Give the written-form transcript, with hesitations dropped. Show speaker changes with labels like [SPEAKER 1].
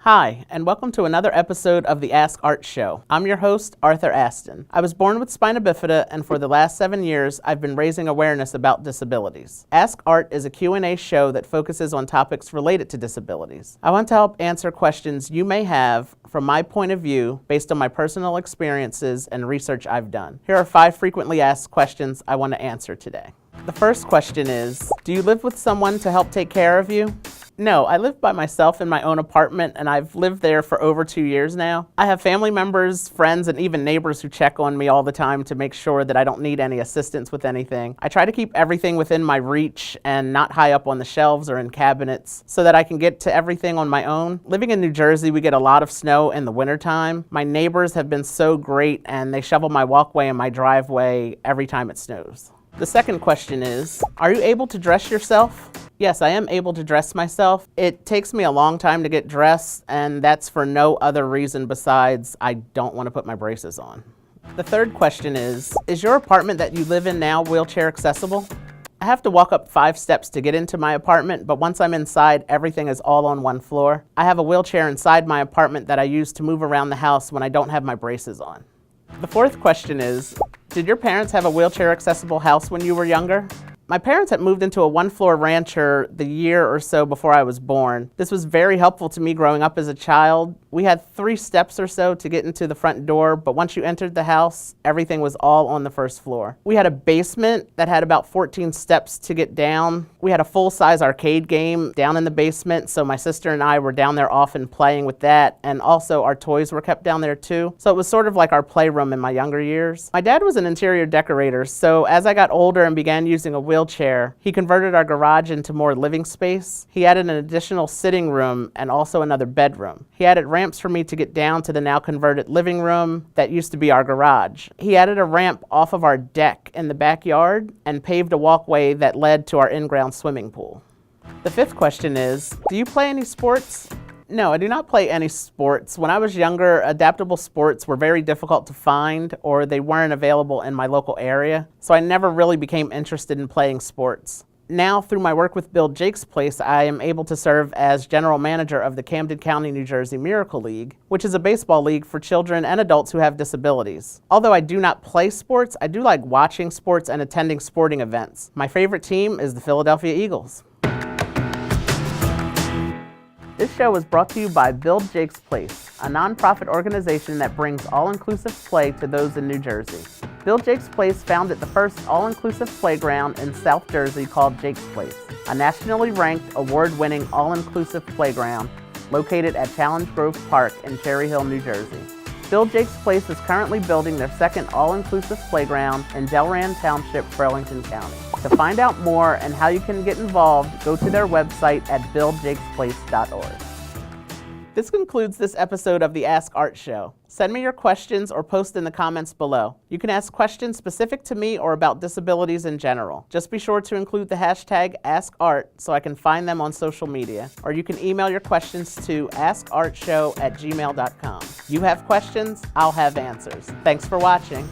[SPEAKER 1] Hi, and welcome to another episode of the AskArt show. I'm your host, Arthur Aston. I was born with spina bifida, and for the last 7 years, I've been raising awareness about disabilities. AskArt is a Q&A show that focuses on topics related to disabilities. I want to help answer questions you may have from my point of view based on my personal experiences and research I've done. Here are 5 frequently asked questions I want to answer today. The first question is, do you live with someone to help take care of you? No, I live by myself in my own apartment, and I've lived there for over 2 years now. I have family members, friends, and even neighbors who check on me all the time to make sure that I don't need any assistance with anything. I try to keep everything within my reach and not high up on the shelves or in cabinets so that I can get to everything on my own. Living in New Jersey, we get a lot of snow in the wintertime. My neighbors have been so great, and they shovel my walkway and my driveway every time it snows. The second question is, are you able to dress yourself? Yes, I am able to dress myself. It takes me a long time to get dressed, and that's for no other reason besides I don't want to put my braces on. The third question is your apartment that you live in now wheelchair accessible? I have to walk up 5 steps to get into my apartment, but once I'm inside, everything is all on one floor. I have a wheelchair inside my apartment that I use to move around the house when I don't have my braces on. The fourth question is, did your parents have a wheelchair accessible house when you were younger? My parents had moved into a 1-floor rancher the year or so before I was born. This was very helpful to me growing up as a child. We had 3 steps or so to get into the front door, but once you entered the house, everything was all on the first floor. We had a basement that had about 14 steps to get down. We had a full-size arcade game down in the basement, so my sister and I were down there often playing with that, and also our toys were kept down there too. So it was sort of like our playroom in my younger years. My dad was an interior decorator, so as I got older and began using a wheelchair, he converted our garage into more living space. He added an additional sitting room and also another bedroom. He added ramps for me to get down to the now converted living room that used to be our garage. He added a ramp off of our deck in the backyard and paved a walkway that led to our in-ground swimming pool. The fifth question is, do you play any sports? No, I do not play any sports. When I was younger, adaptable sports were very difficult to find, or they weren't available in my local area, so I never really became interested in playing sports. Now, through my work with Build Jake's Place, I am able to serve as general manager of the Camden County, New Jersey Miracle League, which is a baseball league for children and adults who have disabilities. Although I do not play sports, I do like watching sports and attending sporting events. My favorite team is the Philadelphia Eagles. This show is brought to you by Build Jake's Place, a nonprofit organization that brings all-inclusive play to those in New Jersey. Build Jake's Place founded the first all-inclusive playground in South Jersey called Jake's Place, a nationally ranked, award-winning all-inclusive playground located at Challenge Grove Park in Cherry Hill, New Jersey. Build Jake's Place is currently building their second all-inclusive playground in Delran Township, Burlington County. To find out more and how you can get involved, go to their website at buildjakesplace.org. This concludes this episode of the AskArt show. Send me your questions or post in the comments below. You can ask questions specific to me or about disabilities in general. Just be sure to include the hashtag AskArt so I can find them on social media. Or you can email your questions to askartshow@gmail.com. You have questions, I'll have answers. Thanks for watching.